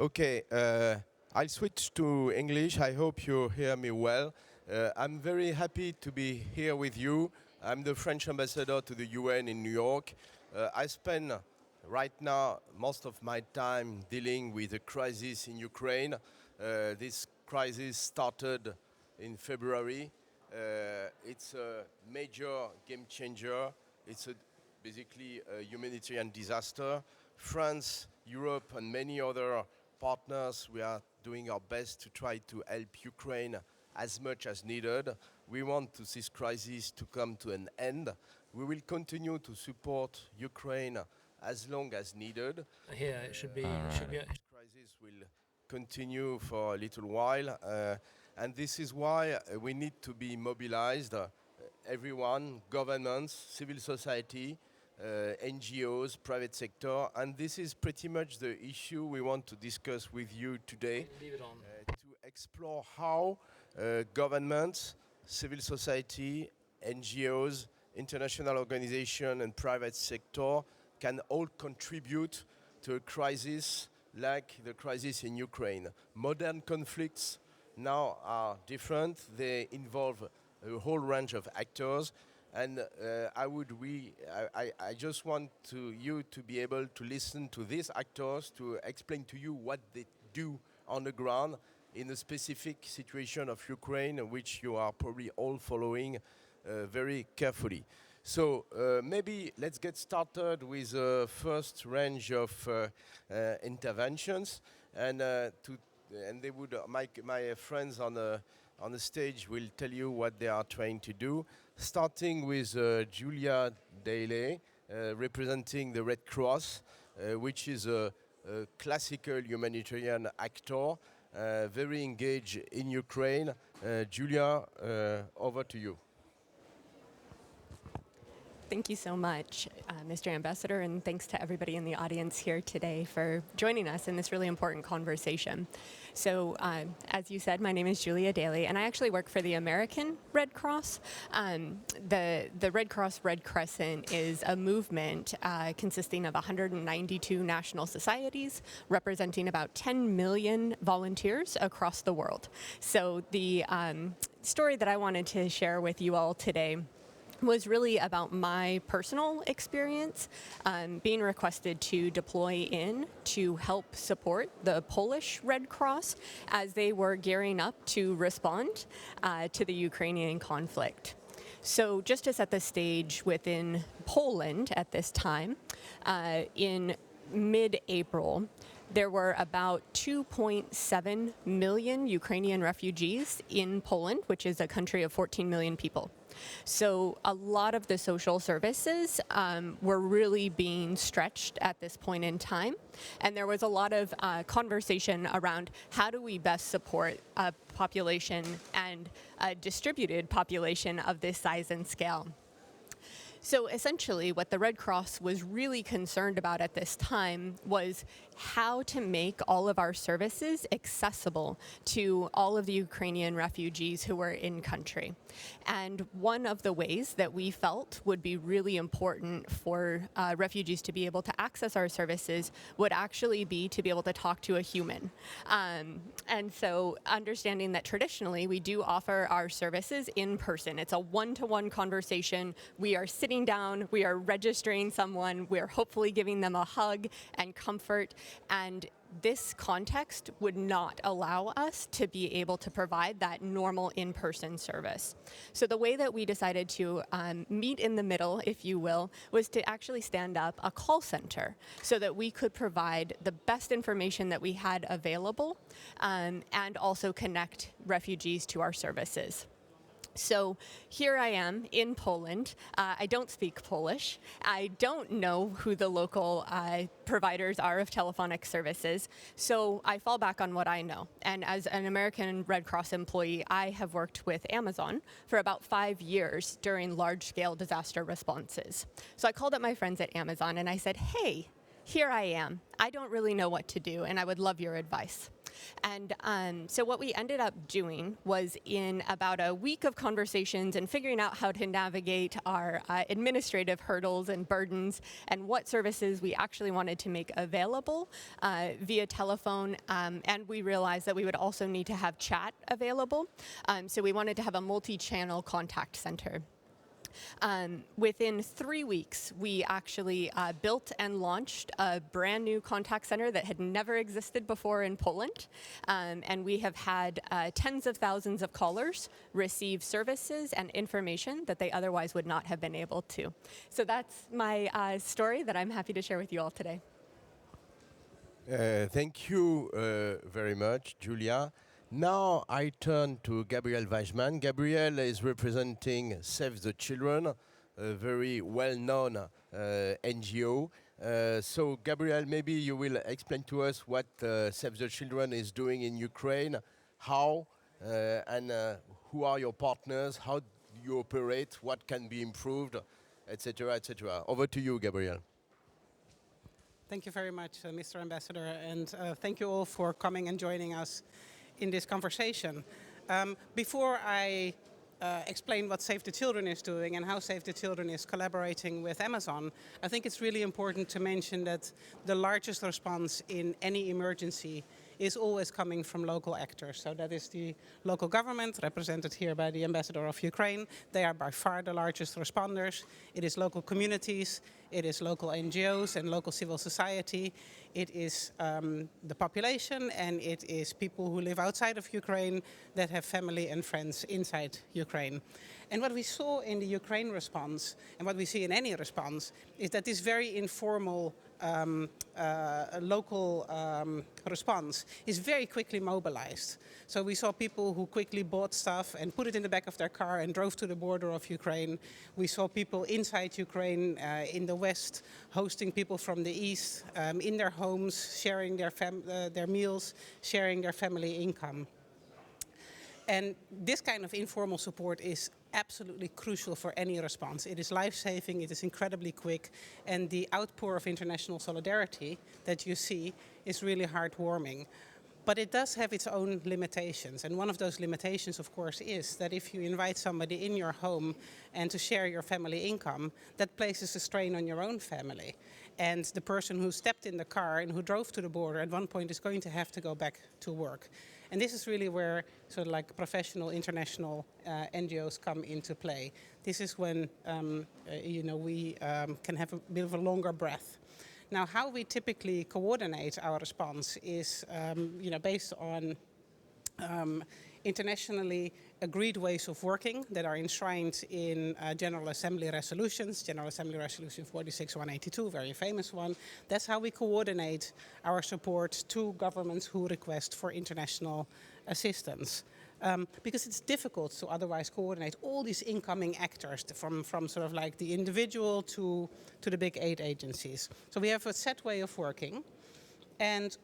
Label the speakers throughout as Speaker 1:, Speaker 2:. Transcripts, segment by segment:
Speaker 1: Okay, I'll switch to English. I hope you hear me well. I'm very happy to be here with you. I'm the French ambassador to the UN in New York. I spend right now most of my time dealing with the crisis in Ukraine. This crisis started in February. It's a major game changer. It's basically a humanitarian disaster. France, Europe, and many other partners, we are doing our best to try to help Ukraine as much as needed. We want this crisis to come to an end. We will continue to support Ukraine as long as needed.
Speaker 2: Here, it should be.
Speaker 1: This crisis will continue for a little while, and this is why we need to be mobilized. Everyone, governments, civil society, NGOs, private sector, and this is pretty much the issue we want to discuss with you today.
Speaker 2: Leave it on.
Speaker 1: To explore how governments, civil society, NGOs, international organizations, and private sector can all contribute to a crisis like the crisis in Ukraine. Modern conflicts now are different. They involve a whole range of actors. And I just want you to be able to listen to these actors to explain to you what they do on the ground in a specific situation of Ukraine, which you are probably all following very carefully. So maybe let's get started with the first range of interventions, and they would my friends on the stage will tell you what they are trying to do. Starting with Julia Daly, representing the Red Cross, which is a classical humanitarian actor, very engaged in Ukraine. Julia, over to you.
Speaker 3: Thank you so much, Mr. Ambassador, and thanks to everybody in the audience here today for joining us in this really important conversation. So, as you said, my name is Julia Daly, and I actually work for the American Red Cross. The Red Cross Red Crescent is a movement consisting of 192 national societies, representing about 10 million volunteers across the world. So the story that I wanted to share with you all today was really about my personal experience being requested to deploy in to help support the Polish Red Cross as they were gearing up to respond to the Ukrainian conflict. So just to set the stage within Poland at this time, in mid-April, there were about 2.7 million Ukrainian refugees in Poland, which is a country of 14 million people. So a lot of the social services were really being stretched at this point in time. And there was a lot of conversation around how do we best support a population and a distributed population of this size and scale. So essentially what the Red Cross was really concerned about at this time was how to make all of our services accessible to all of the Ukrainian refugees who were in country. And one of the ways that we felt would be really important for refugees to be able to access our services would actually be to be able to talk to a human. And so understanding that traditionally we do offer our services in person. It's a one-to-one conversation. We are sitting down, we are registering someone, we're hopefully giving them a hug and comfort, and this context would not allow us to be able to provide that normal in-person service. So the way that we decided to meet in the middle, if you will, was to actually stand up a call center so that we could provide the best information that we had available and also connect refugees to our services. So here I am in Poland. I don't speak Polish. I don't know who the local providers are of telephonic services. So I fall back on what I know. And as an American Red Cross employee, I have worked with Amazon for about 5 years during large-scale disaster responses. So I called up my friends at Amazon and I said, hey, here I am. I don't really know what to do, and I would love your advice. And so what we ended up doing was, in about a week of conversations and figuring out how to navigate our administrative hurdles and burdens and what services we actually wanted to make available via telephone, and we realized that we would also need to have chat available. So we wanted to have a multi-channel contact center. Within 3 weeks, we actually built and launched a brand new contact center that had never existed before in Poland. And we have had tens of thousands of callers receive services and information that they otherwise would not have been able to. So that's my story that I'm happy to share with you all today.
Speaker 1: Thank you very much, Julia. Now I turn to Gabriel Weisman. Gabriel is representing Save the Children, a very well-known NGO. So Gabriel, maybe you will explain to us what Save the Children is doing in Ukraine, how, and who are your partners, how you operate, what can be improved, etc., etc. Over to you, Gabriel.
Speaker 2: Thank you very much, Mr. Ambassador, and thank you all for coming and joining us in this conversation. Before I explain what Save the Children is doing and how Save the Children is collaborating with Amazon, I think it's really important to mention that the largest response in any emergency is always coming from local actors. So that is the local government, represented here by the Ambassador of Ukraine. They are by far the largest responders. It is local communities, it is local NGOs and local civil society. It is the population, and it is people who live outside of Ukraine that have family and friends inside Ukraine. And what we saw in the Ukraine response, and what we see in any response, is that this very informal local response is very quickly mobilized. So we saw people who quickly bought stuff and put it in the back of their car and drove to the border of Ukraine. We saw people inside Ukraine in the west hosting people from the east in their homes, sharing their meals, sharing their family income. And this kind of informal support is absolutely crucial for any response. It is life-saving, it is incredibly quick, and the outpour of international solidarity that you see is really heartwarming. But it does have its own limitations, and one of those limitations, of course, is that if you invite somebody in your home and to share your family income, that places a strain on your own family. And the person who stepped in the car and who drove to the border at one point is going to have to go back to work. And this is really where sort of like professional international NGOs come into play. This is when we can have a bit of a longer breath. Now, how we typically coordinate our response is based on internationally agreed ways of working that are enshrined in General Assembly resolutions. General Assembly Resolution 46/182, very famous one. That's how we coordinate our support to governments who request for international assistance. Because it's difficult to otherwise coordinate all these incoming actors from sort of like the individual to the big aid agencies. So we have a set way of working, and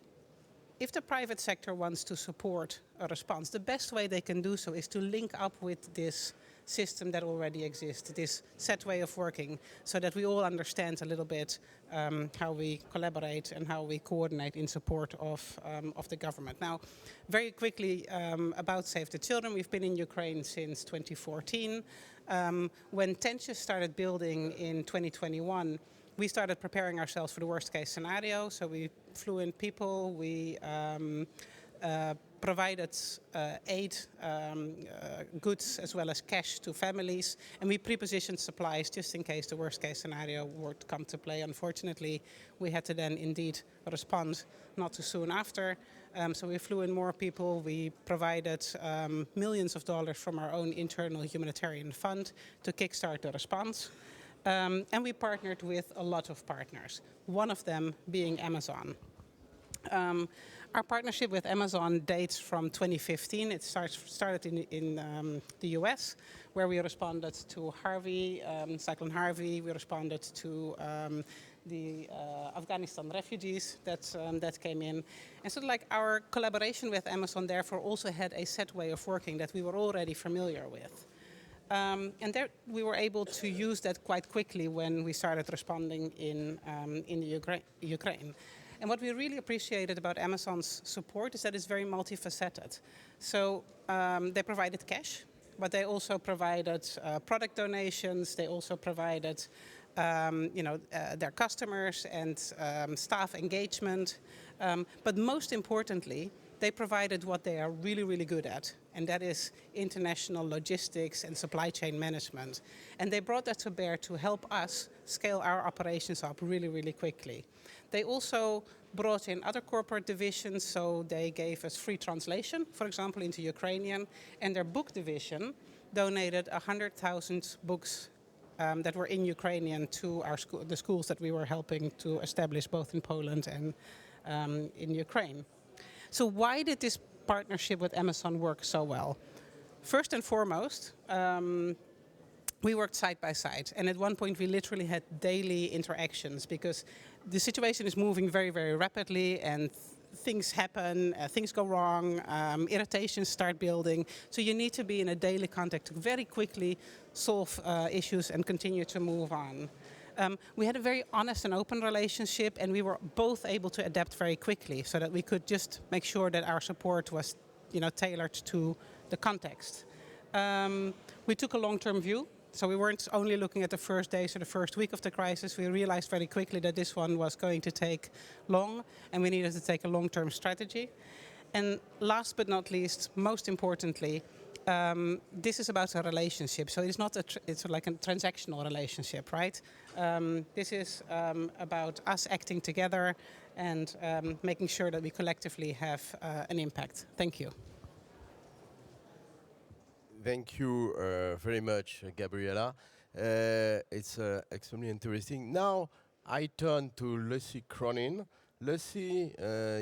Speaker 2: if the private sector wants to support a response, the best way they can do so is to link up with this system that already exists, this set way of working, so that we all understand a little bit how we collaborate and how we coordinate in support of the government. Now, very quickly about Save the Children. We've been in Ukraine since 2014. When tensions started building in 2021, we started preparing ourselves for the worst case scenario. So we flew in people, we provided aid, goods as well as cash to families, and we pre-positioned supplies just in case the worst case scenario would come to play. Unfortunately, we had to then indeed respond not too soon after. So we flew in more people, we provided millions of dollars from our own internal humanitarian fund to kickstart the response. And we partnered with a lot of partners, one of them being Amazon. Our partnership with Amazon dates from 2015. It started in the US, where we responded to Harvey, Cyclone Harvey. We responded to the Afghanistan refugees that came in. And so like our collaboration with Amazon therefore also had a set way of working that we were already familiar with. And there we were able to use that quite quickly when we started responding in Ukraine. And what we really appreciated about Amazon's support is that it's very multifaceted. So they provided cash, but they also provided product donations. They also provided their customers and staff engagement. But most importantly, they provided what they are really, really good at, and that is international logistics and supply chain management. And they brought that to bear to help us scale our operations up really, really quickly. They also brought in other corporate divisions, so they gave us free translation, for example, into Ukrainian, and their book division donated 100,000 books that were in Ukrainian to the schools that we were helping to establish both in Poland and in Ukraine. So why did this partnership with Amazon work so well? First and foremost, we worked side by side, and at one point we literally had daily interactions because the situation is moving very, very rapidly, and things happen, things go wrong, irritations start building. So you need to be in a daily contact to very quickly solve issues and continue to move on. We had a very honest and open relationship, and we were both able to adapt very quickly so that we could just make sure that our support was tailored to the context. We took a long-term view. So we weren't only looking at the first days or the first week of the crisis. We realized very quickly that this one was going to take long, and we needed to take a long-term strategy. And last but not least, most importantly, this is about a relationship. So it's not it's like a transactional relationship, right? This is about us acting together and making sure that we collectively have an impact. Thank you.
Speaker 1: Thank you very much, Gabriela. It's extremely interesting. Now I turn to Lucy Cronin. Lucy,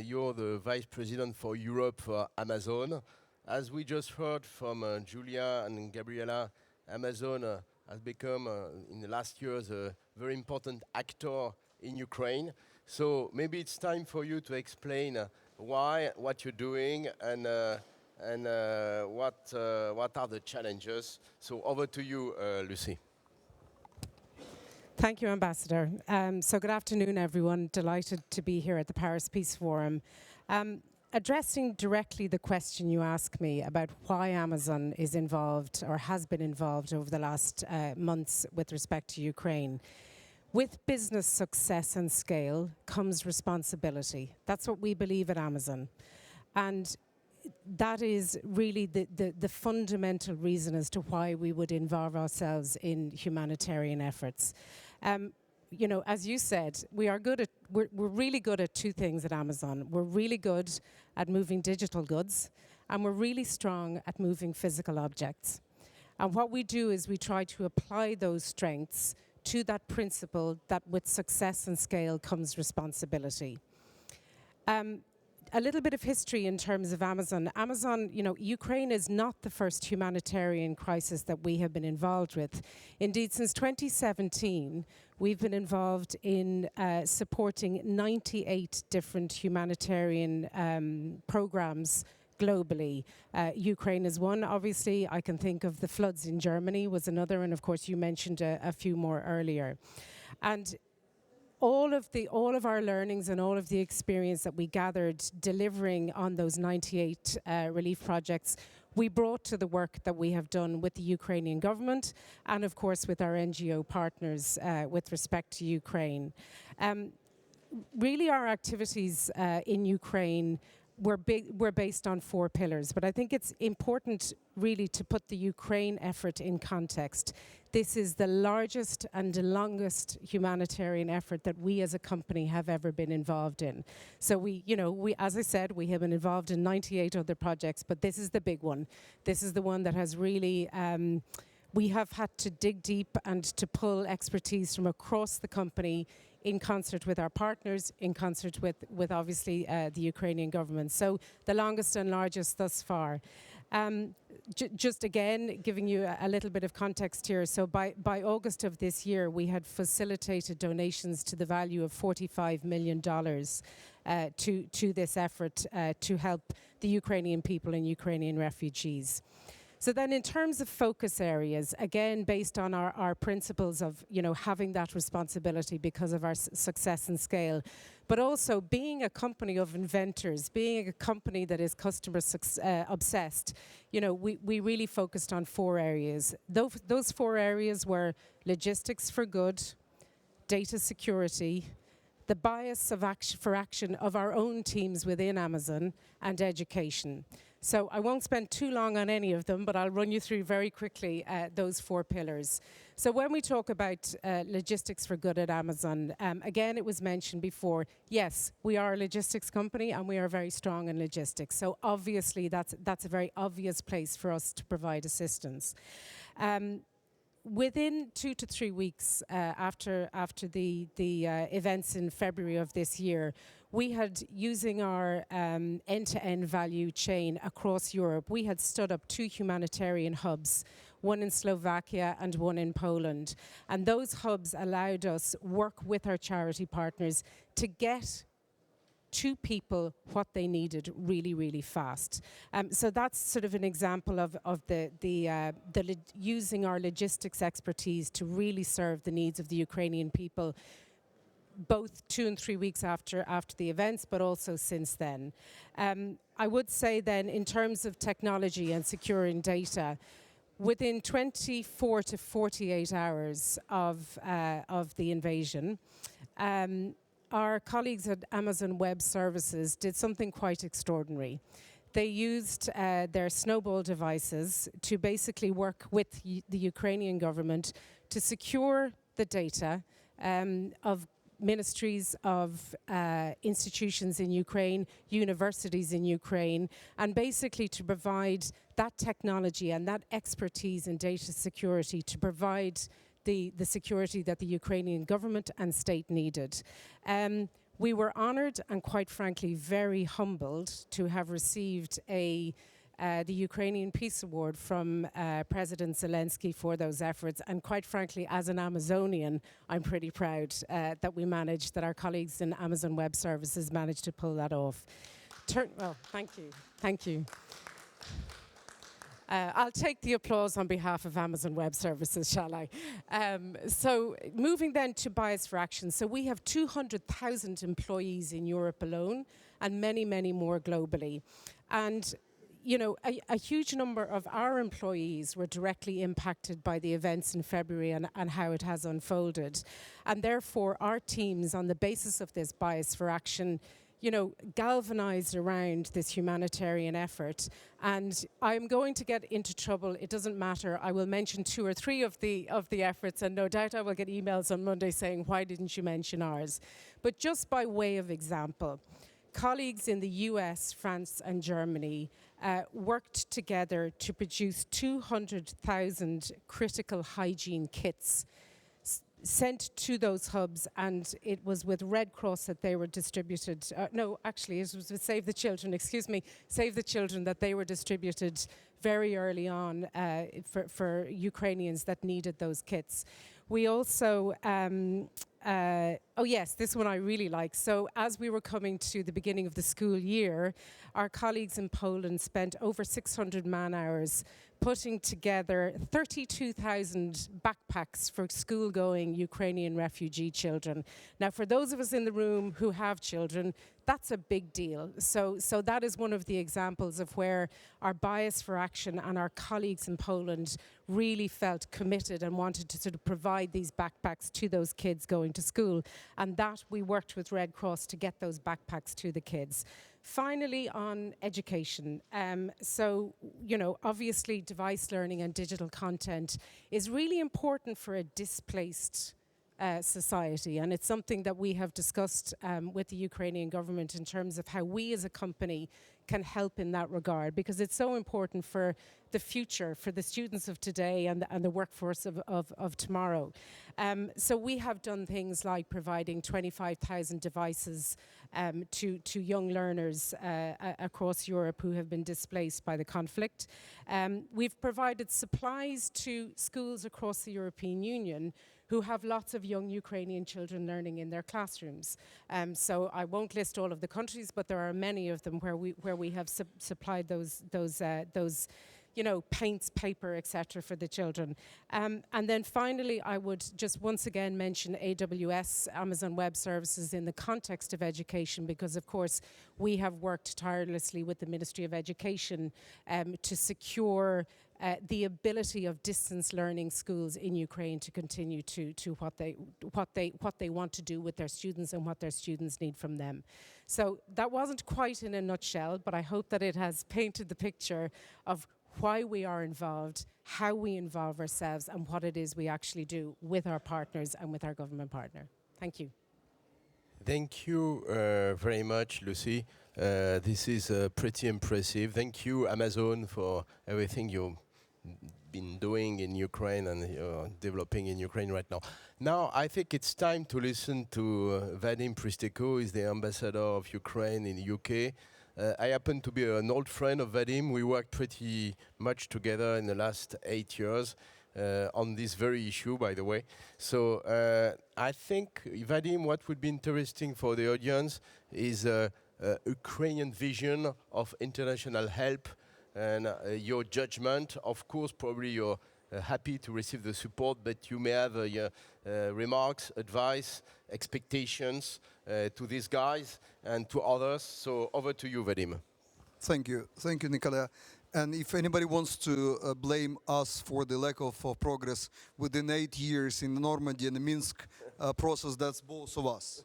Speaker 1: you're the Vice President for Europe for Amazon. As we just heard from Julia and Gabriela, Amazon has become, in the last years, a very important actor in Ukraine. So maybe it's time for you to explain why, what you're doing, and what are the challenges. So over to you, Lucy.
Speaker 4: Thank you, Ambassador. So good afternoon, everyone. Delighted to be here at the Paris Peace Forum. Addressing directly the question you asked me about why Amazon is involved or has been involved over the last months with respect to Ukraine. With business success and scale comes responsibility. That's what we believe at Amazon. And that is really the fundamental reason as to why we would involve ourselves in humanitarian efforts. As you said, we're really good at two things at Amazon. We're really good at moving digital goods, and we're really strong at moving physical objects. And what we do is we try to apply those strengths to that principle that with success and scale comes responsibility. A little bit of history in terms of Amazon. Ukraine is not the first humanitarian crisis that we have been involved with. Indeed, since 2017, we've been involved in supporting 98 different humanitarian programs globally. Ukraine is one, obviously. I can think of the floods in Germany was another, and of course you mentioned a few more earlier. And all of our learnings and all of the experience that we gathered delivering on those 98 relief projects, we brought to the work that we have done with the Ukrainian government and, of course, with our NGO partners with respect to Ukraine. Really, our activities in Ukraine were based on four pillars, but I think it's important really to put the Ukraine effort in context. This is the largest and the longest humanitarian effort that we as a company have ever been involved in. So we, as I said, we have been involved in 98 other projects, but this is the big one. This is the one that has really, we have had to dig deep and to pull expertise from across the company in concert with our partners, in concert with obviously the Ukrainian government. So the longest and largest thus far. Just again, giving you a little bit of context here. So by August of this year, we had facilitated donations to the value of $45 million to this effort to help the Ukrainian people and Ukrainian refugees. So then in terms of focus areas, again, based on our principles of, having that responsibility because of our success and scale, but also being a company of inventors, being a company that is customer obsessed, we really focused on 4 areas. Those 4 areas were logistics for good, data security, the bias for action of our own teams within Amazon, and education. So I won't spend too long on any of them, but I'll run you through very quickly those 4 pillars. So when we talk about logistics for good at Amazon, again, it was mentioned before, yes, we are a logistics company and we are very strong in logistics. So obviously that's a very obvious place for us to provide assistance. Within 2 to 3 weeks after the events in February of this year, we had, using our end-to-end value chain across Europe, we had stood up 2 humanitarian hubs, one in Slovakia and one in Poland. And those hubs allowed us work with our charity partners to get to people what they needed really, really fast. So that's sort of an example of using our logistics expertise to really serve the needs of the Ukrainian people, both 2 and 3 weeks after the events, but also since then. I would say then, in terms of technology and securing data, within 24 to 48 hours of the invasion, our colleagues at Amazon Web Services did something quite extraordinary. They used their snowball devices to basically work with the Ukrainian government to secure the data of ministries, of institutions in Ukraine, universities in Ukraine, and basically to provide that technology and that expertise in data security to provide the security that the Ukrainian government and state needed. We were honoured and, quite frankly, very humbled to have received the Ukrainian Peace Award from President Zelensky for those efforts. And quite frankly, as an Amazonian, I'm pretty proud that our colleagues in Amazon Web Services managed to pull that off. Well, thank you. Thank you. I'll take the applause on behalf of Amazon Web Services, shall I? So moving then to bias for action. So we have 200,000 employees in Europe alone and many, many more globally. And a huge number of our employees were directly impacted by the events in February and how it has unfolded. And therefore, our teams, on the basis of this bias for action, galvanized around this humanitarian effort. And I'm going to get into trouble. It doesn't matter. I will mention 2 or 3 of the efforts, and no doubt I will get emails on Monday saying, why didn't you mention ours? But just by way of example, colleagues in the US, France, and Germany worked together to produce 200,000 critical hygiene kits sent to those hubs, and it was with Red Cross that they were distributed. No, actually, it was with Save the Children, Save the Children, that they were distributed very early on for Ukrainians that needed those kits. We also, oh yes, this one I really like. So as we were coming to the beginning of the school year, our colleagues in Poland spent over 600 man-hours putting together 32,000 backpacks for school-going Ukrainian refugee children. Now, for those of us in the room who have children, that's a big deal. So that is one of the examples of where our bias for action and our colleagues in Poland really felt committed and wanted to sort of provide these backpacks to those kids going to school. And that we worked with Red Cross to get those backpacks to the kids. Finally, on education. Obviously device learning and digital content is really important for a displaced society, and it's something that we have discussed with the Ukrainian government in terms of how we as a company can help in that regard, because it's so important for the future, for the students of today and the workforce of tomorrow. So we have done things like providing 25,000 devices to young learners across Europe who have been displaced by the conflict. We've provided supplies to schools across the European Union who have lots of young Ukrainian children learning in their classrooms. So I won't list all of the countries, but there are many of them where we have supplied those paints, paper, etc. for the children. And then finally, I would just once again mention AWS, Amazon Web Services, in the context of education, because of course we have worked tirelessly with the Ministry of Education to secure the ability of distance learning schools in Ukraine to continue to what they want to do with their students and what their students need from them. So that wasn't quite in a nutshell, but I hope that it has painted the picture of why we are involved, how we involve ourselves, and what it is we actually do with our partners and with our government partner. Thank you.
Speaker 1: Thank you very much, Lucy. This is pretty impressive. Thank you, Amazon, for everything you've been doing in Ukraine and developing in Ukraine right now. Now, I think it's time to listen to Vadim Pristeko, who is the ambassador of Ukraine in the UK. I happen to be an old friend of Vadim. We worked pretty much together in the last 8 years on this very issue, by the way. So I think, Vadim, what would be interesting for the audience is a Ukrainian vision of international help and your judgment. Of course, probably you're happy to receive the support, but you may have your remarks, advice, expectations to these guys and to others. So over to you, Vadim.
Speaker 5: Thank you, Nicolas. And if anybody wants to blame us for the lack of progress within 8 years in Normandy and the Minsk process, that's both of us.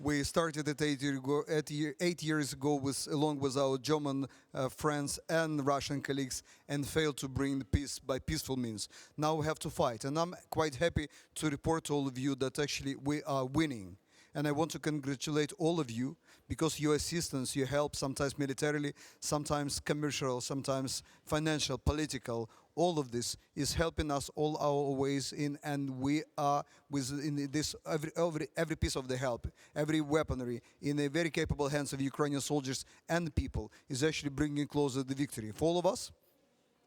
Speaker 5: We started it 8 years ago along with our German friends and Russian colleagues, and failed to bring the peace by peaceful means. Now we have to fight. And I'm quite happy to report to all of you that actually we are winning. And I want to congratulate all of you, because your assistance, your help, sometimes militarily, sometimes commercial, sometimes financial, political, all of this is helping us all our ways in, and we are within this every piece of the help, every weaponry in the very capable hands of Ukrainian soldiers and people is actually bringing closer the victory for all of us.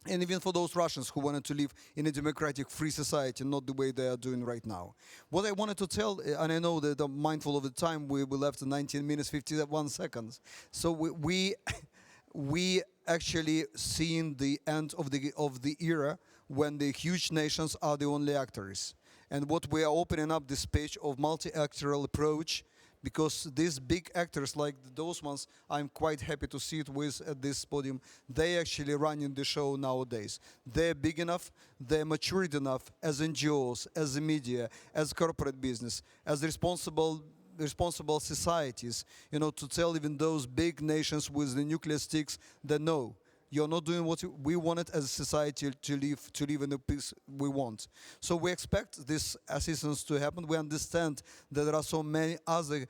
Speaker 5: And even for those Russians who wanted to live in a democratic, free society, not the way they are doing right now. What I wanted to tell, and I know that I'm mindful of the time, we left 19 minutes, 51 seconds. So we actually seen the end of the era when the huge nations are the only actors. And what we are opening up this page of multi-actoral approach, because these big actors like those ones, I'm quite happy to see it with at this podium. They actually running the show nowadays. They're big enough, they're matured enough as NGOs, as the media, as corporate business, as responsible societies, to tell even those big nations with the nuclear sticks that no, you're not doing what we wanted as a society to live in the peace we want. So we expect this assistance to happen. We understand that there are so many other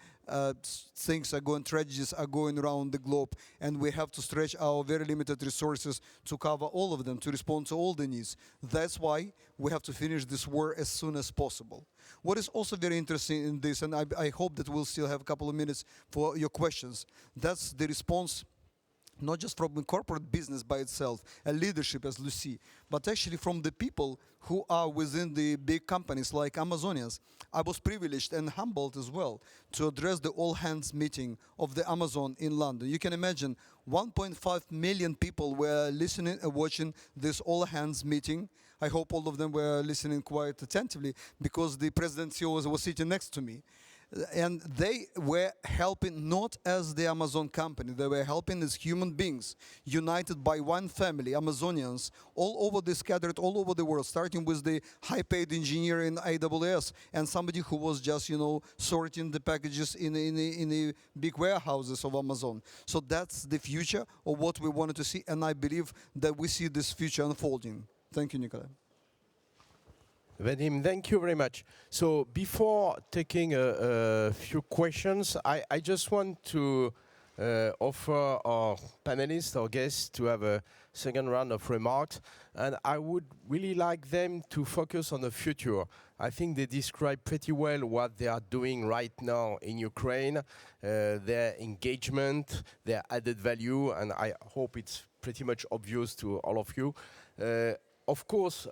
Speaker 5: tragedies are going around the globe, and we have to stretch our very limited resources to cover all of them, to respond to all the needs. That's why we have to finish this war as soon as possible. What is also very interesting in this, and I hope that we'll still have a couple of minutes for your questions, that's the response not just from the corporate business by itself, a leadership as Lucy, but actually from the people who are within the big companies like Amazonians. I was privileged and humbled as well to address the all-hands meeting of the Amazon in London. You can imagine 1.5 million people were listening and watching this all-hands meeting. I hope all of them were listening quite attentively, because the president CEO was sitting next to me. And they were helping not as the Amazon company, they were helping as human beings, united by one family, Amazonians, all over the scattered all over the world, starting with the high-paid engineer in AWS and somebody who was just, sorting the packages in the big warehouses of Amazon. So that's the future of what we wanted to see, and I believe that we see this future unfolding. Thank you, Nicolas.
Speaker 1: Vadim, thank you very much. So before taking a few questions, I just want to offer our panelists, our guests, to have a second round of remarks. And I would really like them to focus on the future. I think they describe pretty well what they are doing right now in Ukraine, their engagement, their added value, and I hope it's pretty much obvious to all of you. Of course,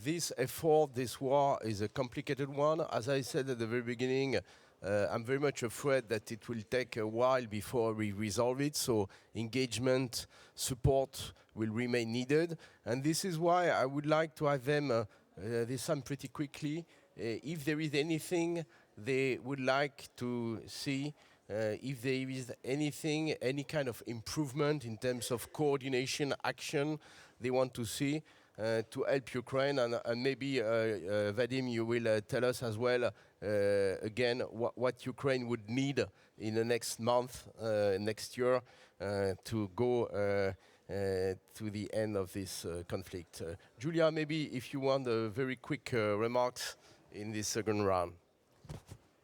Speaker 1: this effort, this war, is a complicated one. As I said at the very beginning, I'm very much afraid that it will take a while before we resolve it, so engagement, support will remain needed. And this is why I would like to have them listen pretty quickly. If there is anything they would like to see, if there is anything, any kind of improvement in terms of coordination, action they want to see to help Ukraine. And maybe, Vadim, you will tell us as well, again, what Ukraine would need in the next month, next year, to go to the end of this conflict. Julia, maybe if you want a very quick remarks in this second round.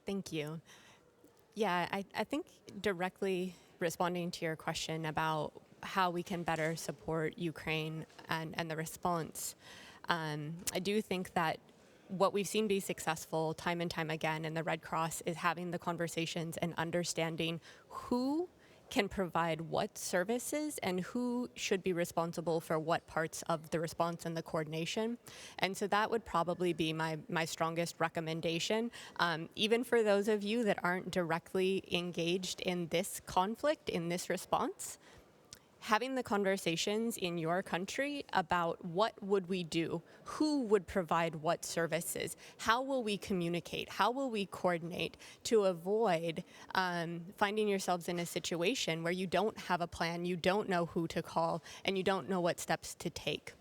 Speaker 3: Thank you. Yeah, I think directly responding to your question about how we can better support Ukraine and the response, I do think that what we've seen be successful time and time again in the Red Cross is having the conversations and understanding who can provide what services and who should be responsible for what parts of the response and the coordination. And so that would probably be my strongest recommendation. Even for those of you that aren't directly engaged in this conflict, in this response, having the conversations in your country about what would we do, who would provide what services, how will we communicate, how will we coordinate to avoid finding yourselves in a situation where you don't have a plan, you don't know who to call, and you don't know what steps to take.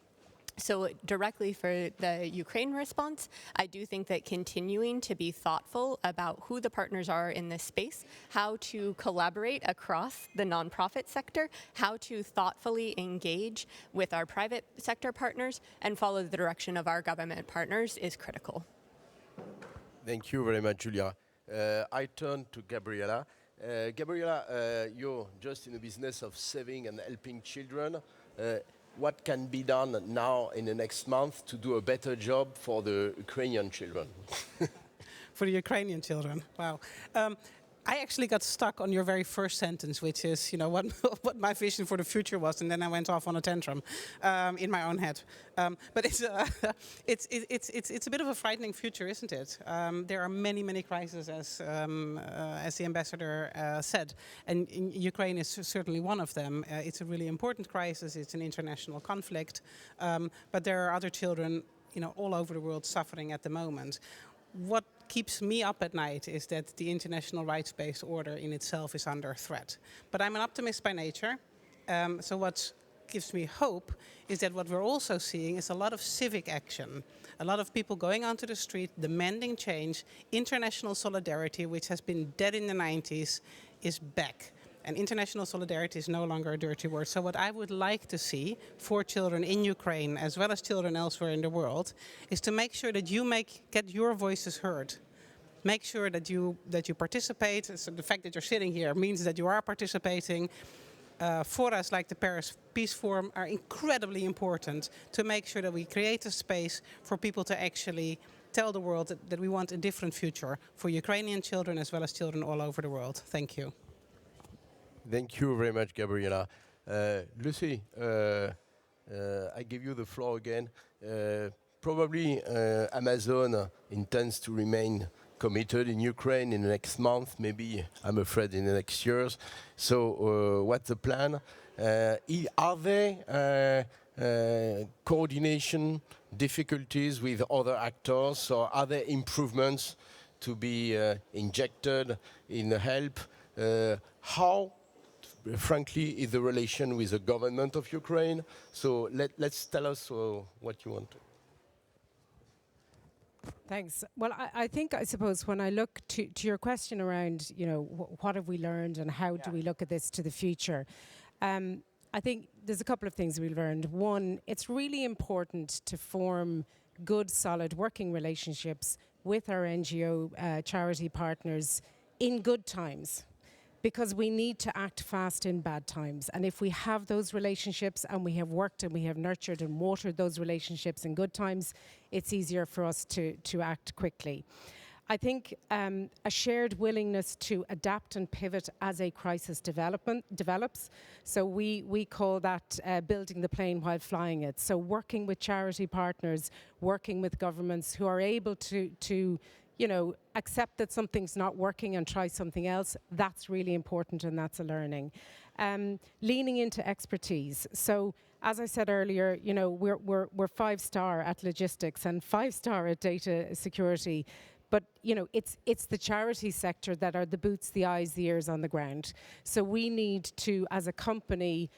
Speaker 3: So directly for the Ukraine response, I do think that continuing to be thoughtful about who the partners are in this space, how to collaborate across the nonprofit sector, how to thoughtfully engage with our private sector partners and follow the direction of our government partners is critical.
Speaker 1: Thank you very much, Julia. I turn to Gabriela. Gabriela, you're just in the business of saving and helping children. What can be done now in the next month to do a better job for the Ukrainian children?
Speaker 2: For the Ukrainian children, wow. I actually got stuck on your very first sentence, which is, what my vision for the future was, and then I went off on a tantrum in my own head. But it's a bit of a frightening future, isn't it? There are many crises, as the ambassador said, and Ukraine is certainly one of them. It's a really important crisis. It's an international conflict, but there are other children, all over the world suffering at the moment. What keeps me up at night is that the international rights-based order in itself is under threat. But I'm an optimist by nature, so what gives me hope is that what we're also seeing is a lot of civic action, a lot of people going onto the street, demanding change. International solidarity, which has been dead in the 90s, is back. And international solidarity is no longer a dirty word. So what I would like to see for children in Ukraine, as well as children elsewhere in the world, is to make sure that you get your voices heard. Make sure that you participate. So the fact that you're sitting here means that you are participating. Forums like the Paris Peace Forum are incredibly important to make sure that we create a space for people to actually tell the world that we want a different future for Ukrainian children as well as children all over the world. Thank you.
Speaker 1: Thank you very much, Gabriela. Lucy, I give you the floor again. Probably Amazon intends to remain committed in Ukraine in the next month, maybe, I'm afraid, in the next years. So what's the plan? Are there coordination difficulties with other actors, or are there improvements to be injected in the help? How, frankly, is the relation with the government of Ukraine? So let's tell us what you want.
Speaker 4: Thanks. Well, I suppose when I look to your question around, what have we learned and how do we look at this to the future? I think there's a couple of things we've learned. One, it's really important to form good, solid working relationships with our NGO charity partners in good times, because we need to act fast in bad times. And if we have those relationships and we have worked and we have nurtured and watered those relationships in good times, it's easier for us to act quickly. I think a shared willingness to adapt and pivot as a crisis develops. So we call that building the plane while flying it. So working with charity partners, working with governments who are able to accept that something's not working and try something else. That's really important, and that's a learning. Leaning into expertise. So, as I said earlier, we're 5-star at logistics and 5-star at data security. But it's the charity sector that are the boots, the eyes, the ears on the ground. So we need to, as a company,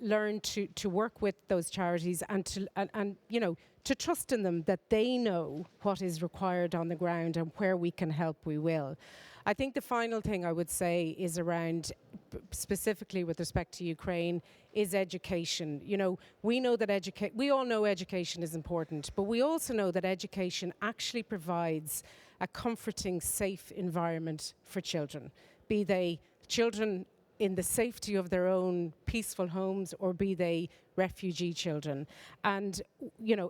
Speaker 4: learn to work with those charities and to trust in them, that they know what is required on the ground, and where we can help, we will. I think the final thing I would say is around, specifically with respect to Ukraine, is education. We know that we all know education is important, but we also know that education actually provides a comforting, safe environment for children, be they children in the safety of their own peaceful homes, or be they refugee children. And,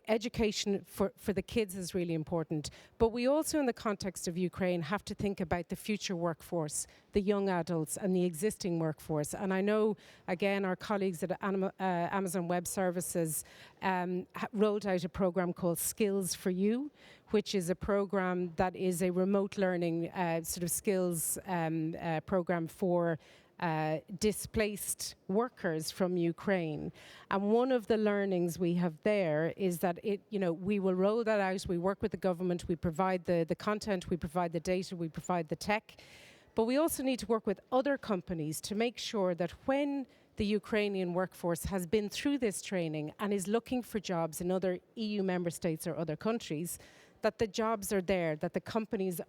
Speaker 4: education for the kids is really important. But we also, in the context of Ukraine, have to think about the future workforce, the young adults and the existing workforce. And I know, again, our colleagues at Amazon Web Services rolled out a program called Skills for You, which is a program that is a remote learning sort of skills program for displaced workers from Ukraine. And one of the learnings we have there is that we will roll that out. We work with the government, we provide the content, we provide the data, we provide the tech. But we also need to work with other companies to make sure that when the Ukrainian workforce has been through this training and is looking for jobs in other EU member states or other countries, that the jobs are there, that the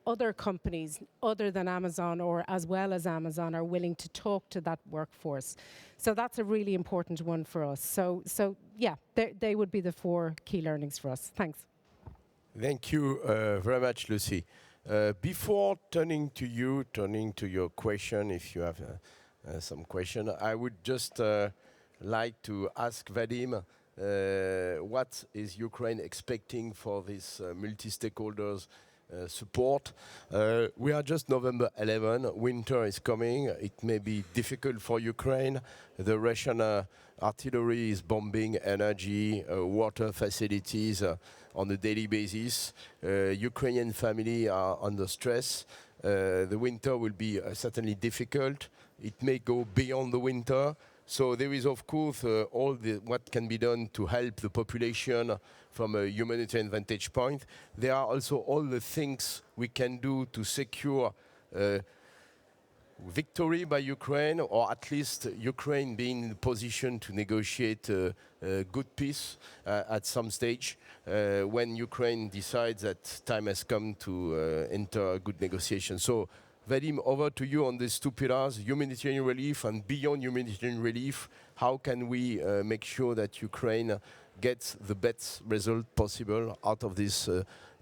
Speaker 4: other companies other than Amazon or as well as Amazon are willing to talk to that workforce. So that's a really important one for us. So yeah, they would be the 4 key learnings for us. Thanks.
Speaker 1: Thank you very much, Lucy. Before turning to your question, if you have some question, I would just like to ask Vadim, what is Ukraine expecting for this multi-stakeholders support? We are just November 11, winter is coming, it may be difficult for Ukraine. The Russian artillery is bombing energy, water facilities on a daily basis. Ukrainian families are under stress. The winter will be certainly difficult. It may go beyond the winter. So there is, of course, what can be done to help the population from a humanitarian vantage point. There are also all the things we can do to secure victory by Ukraine, or at least Ukraine being in a position to negotiate a good peace at some stage when Ukraine decides that time has come to enter a good negotiation. So, Vadim, over to you on these 2 pillars, humanitarian relief and beyond humanitarian relief. How can we make sure that Ukraine gets the best result possible out of this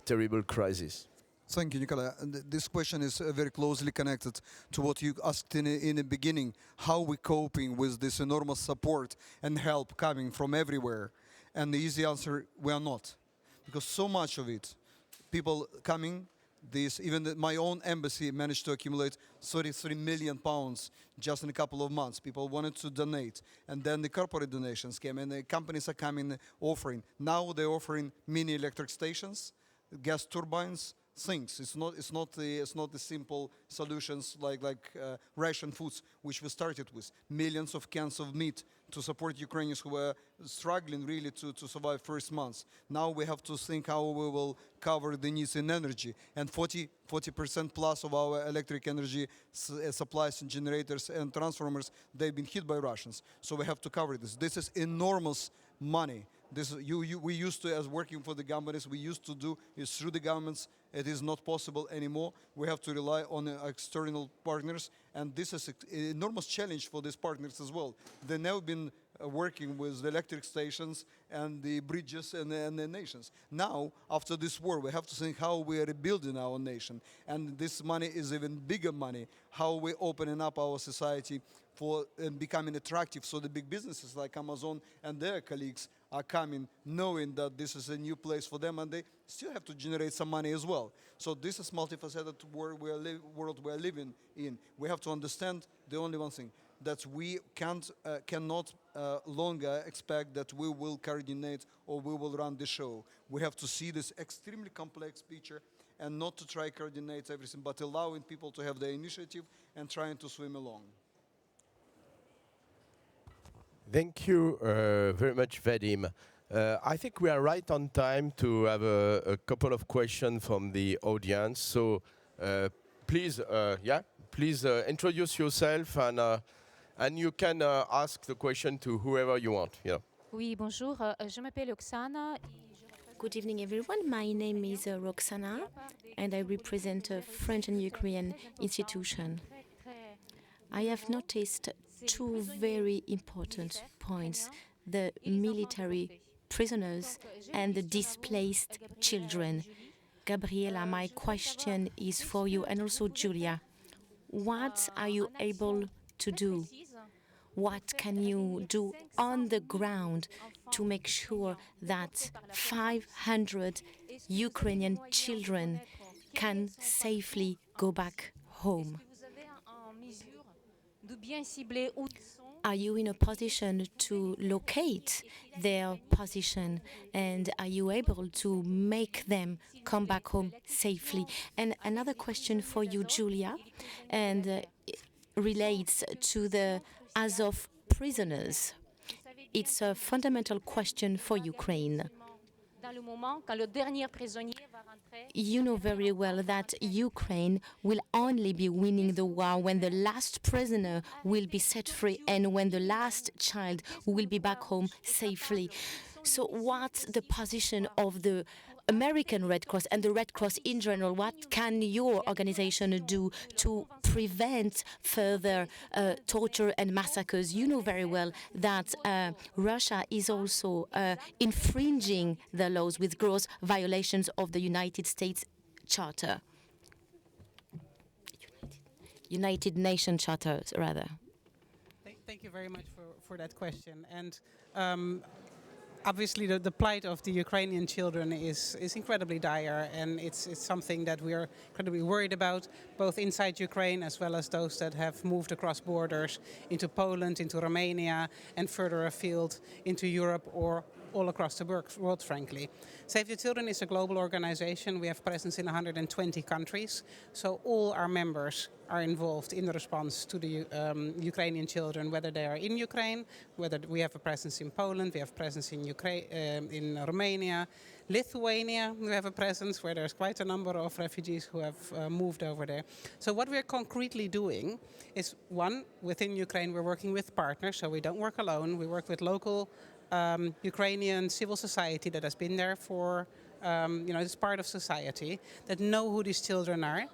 Speaker 1: terrible crisis?
Speaker 5: Thank you, Nicola. And this question is very closely connected to what you asked in the beginning. How we coping with this enormous support and help coming from everywhere? And the easy answer, we are not. Because so much of it, people coming, my own embassy managed to accumulate 33 million pounds just in a couple of months. People wanted to donate, and then the corporate donations came, and the companies are coming offering. Now they're offering mini electric stations, gas turbines, things. It's not the simple solutions like ration foods, which we started with. Millions of cans of meat to support Ukrainians who were struggling really to survive first months. Now we have to think how we will cover the needs in energy. And 40% plus of our electric energy supplies and generators and transformers, they've been hit by Russians. So we have to cover this. This is enormous money. We used to, as working for the companies, we used to do is through the governments. It is not possible anymore. We have to rely on external partners, and this is an enormous challenge for these partners as well. They've never been working with the electric stations and the bridges and the nations. Now, after this war, we have to think how we are rebuilding our nation, and this money is even bigger money. How we opening up our society for becoming attractive, so the big businesses like Amazon and their colleagues are coming knowing that this is a new place for them, and they still have to generate some money as well. So this is multifaceted world we are living in. We have to understand the only one thing, that we cannot longer expect that we will coordinate or we will run the show. We have to see this extremely complex picture, and not to try coordinate everything, but allowing people to have the initiative and trying to swim along.
Speaker 1: Thank you very much, Vadim. I think we are right on time to have a couple of questions from the audience. So please, please introduce yourself and you can ask the question to whoever you want. Yeah.
Speaker 6: Oui, bonjour, je m'appelle Oksana.
Speaker 7: Good evening, everyone. My name is Roxana, and I represent a French and Ukrainian institution. I have noticed two very important points: the military prisoners and the displaced children. Gabriela, my question is for you, and also Julia. What are you able to do? What can you do on the ground to make sure that 500 Ukrainian children can safely go back home? Are you in a position to locate their position, and are you able to make them come back home safely? And another question for you, Julia, and relates to the Azov prisoners. It's a fundamental question for Ukraine. You know very well that Ukraine will only be winning the war when the last prisoner will be set free and when the last child will be back home safely. So what's the position of the American Red Cross and the Red Cross in general? What can your organization do to prevent further torture and massacres? You know very well that Russia is also infringing the laws with gross violations of the United States Charter. United Nations Charter, rather.
Speaker 2: Thank you very much for that question. And obviously, the plight of the Ukrainian children is incredibly dire, and it's something that we are incredibly worried about, both inside Ukraine as well as those that have moved across borders into Poland, into Romania, and further afield into Europe or all across the world, frankly. Save the Children is a global organization. We have presence in 120 countries, so all our members are involved in the response to the Ukrainian children, whether they are in Ukraine, whether we have a presence in Poland, we have presence in Ukraine, in Romania, Lithuania. We have a presence where there's quite a number of refugees who have moved over there. So what we're concretely doing is, one, within Ukraine we're working with partners, so we don't work alone. We work with local Ukrainian civil society that has been there for, it's part of society, that know who these children are.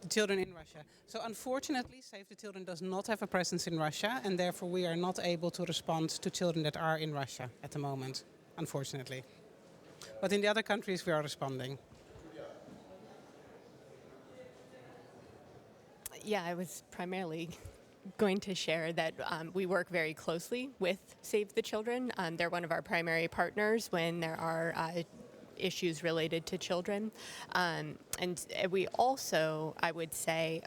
Speaker 2: The children in Russia. So unfortunately, Save the Children does not have a presence in Russia, and therefore we are not able to respond to children that are in Russia at the moment, unfortunately. But in the other countries, we are responding.
Speaker 3: Yeah, I was primarily going to share that we work very closely with Save the Children. They're one of our primary partners when there are issues related to children. And we also, I would say,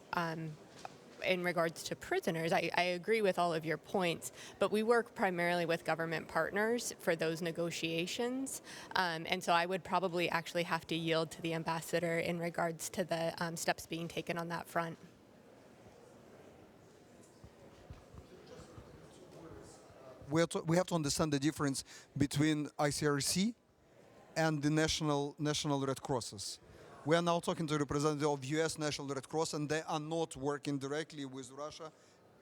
Speaker 3: in regards to prisoners, I agree with all of your points, but we work primarily with government partners for those negotiations. And so I would probably actually have to yield to the ambassador in regards to the steps being taken on that front.
Speaker 5: We have to understand the difference between ICRC and the national Red Crosses. We are now talking to representatives of U.S. National Red Cross, and they are not working directly with Russia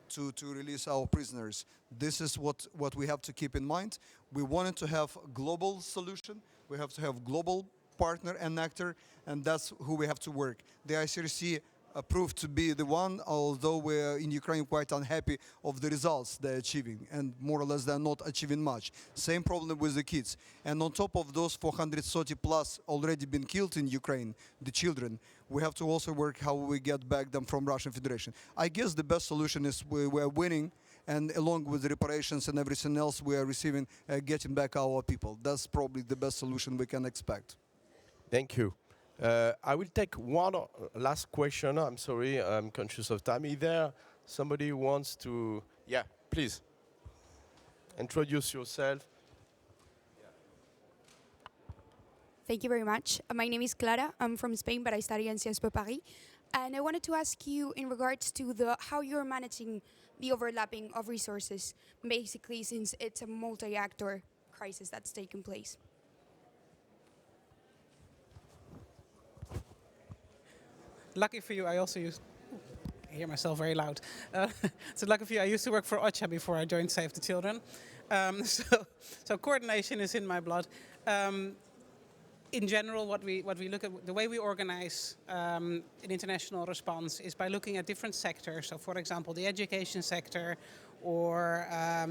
Speaker 5: to release our prisoners. This is what we have to keep in mind. We wanted to have a global solution. We have to have global partner and actor, and that's who we have to work. The ICRC proved to be the one, although we're in Ukraine quite unhappy of the results they're achieving, and more or less they're not achieving much. Same problem with the kids. And on top of those 430 plus already been killed in Ukraine, the children, we have to also work how we get back them from Russian Federation. I guess the best solution is we're winning, and along with the reparations and everything else we are receiving, getting back our people. That's probably the best solution we can expect.
Speaker 1: Thank you. I will take one last question. I'm sorry, I'm conscious of time. Is there somebody who wants to, yeah, please, introduce yourself.
Speaker 8: Thank you very much. My name is Clara. I'm from Spain, but I study in Sciences Po Paris. And I wanted to ask you in regards to how you're managing the overlapping of resources, basically since it's a multi-actor crisis that's taken place.
Speaker 2: Lucky for you, I also used. I hear myself very loud. So lucky for you, I used to work for OCHA before I joined Save the Children. So coordination is in my blood. In general, what we look at, the way we organize an international response is by looking at different sectors. So, for example, the education sector, or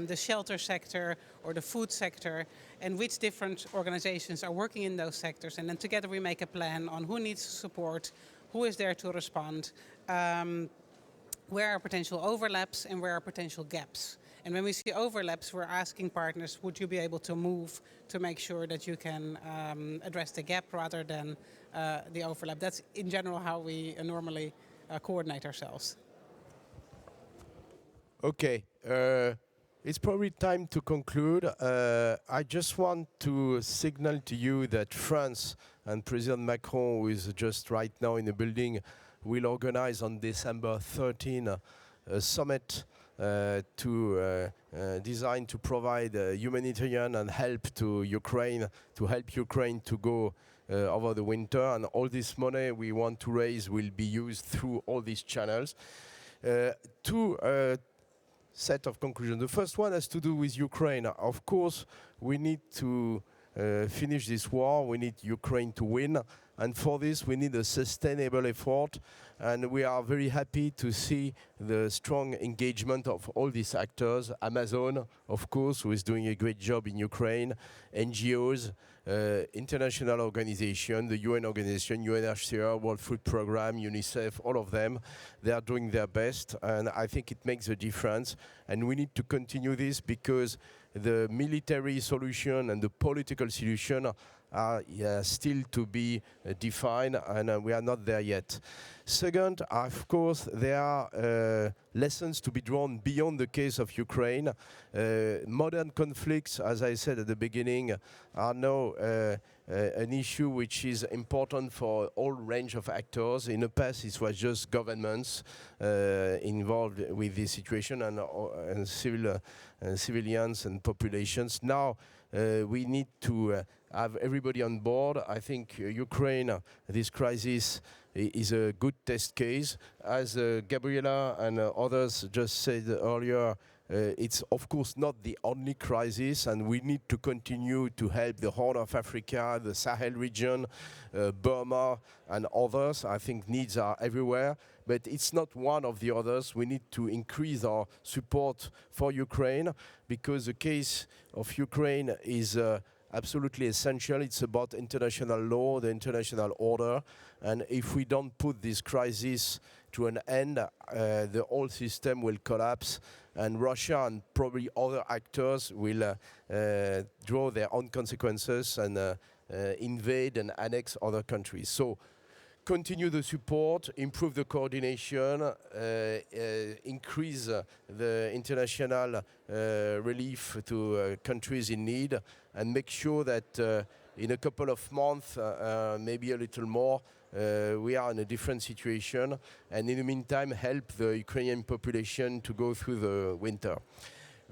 Speaker 2: the shelter sector, or the food sector, and which different organizations are working in those sectors. And then together we make a plan on who needs support, who is there to respond, where are potential overlaps, and where are potential gaps. And when we see overlaps, we're asking partners, would you be able to move to make sure that you can address the gap rather than the overlap? That's in general how we normally coordinate ourselves.
Speaker 1: Okay, it's probably time to conclude. I just want to signal to you that France and President Macron, who is just right now in the building, will organize on December 13 a summit designed to provide humanitarian and help to Ukraine, to go over the winter. And all this money we want to raise will be used through all these channels. Two set of conclusions. The first one has to do with Ukraine. Of course, we need to finish this war. We need Ukraine to win. And for this, we need a sustainable effort. And we are very happy to see the strong engagement of all these actors. Amazon, of course, who is doing a great job in Ukraine. NGOs, international organizations, the UN organization, UNHCR, World Food Programme, UNICEF, all of them. They are doing their best. And I think it makes a difference. And we need to continue this because the military solution and the political solution are still to be defined, and we are not there yet. Second, of course, there are lessons to be drawn beyond the case of Ukraine. Modern conflicts, as I said at the beginning, are now an issue which is important for all range of actors. In the past, it was just governments involved with this situation and civilians and populations. Now, we need to have everybody on board. I think Ukraine, this crisis is a good test case. As Gabriela and others just said earlier, it's of course not the only crisis, and we need to continue to help the Horn of Africa, the Sahel region, Burma, and others. I think needs are everywhere, but it's not one of the others. We need to increase our support for Ukraine because the case of Ukraine is absolutely essential. It's about international law, the international order, and if we don't put this crisis to an end, the whole system will collapse, and Russia and probably other actors will draw their own consequences and invade and annex other countries. So continue the support, improve the coordination, increase the international relief to countries in need, and make sure that in a couple of months, maybe a little more, we are in a different situation, and in the meantime help the Ukrainian population to go through the winter.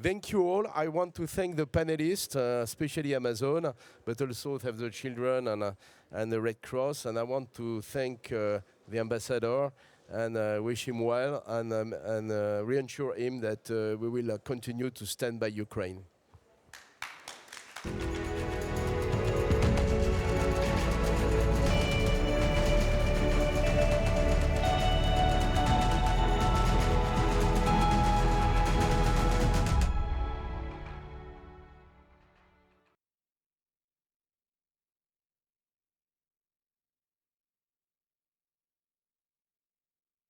Speaker 1: Thank you all. I want to thank the panelists, especially Amazon, but also Save the Children and the Red Cross. And I want to thank the ambassador and wish him well and reassure him that we will continue to stand by Ukraine.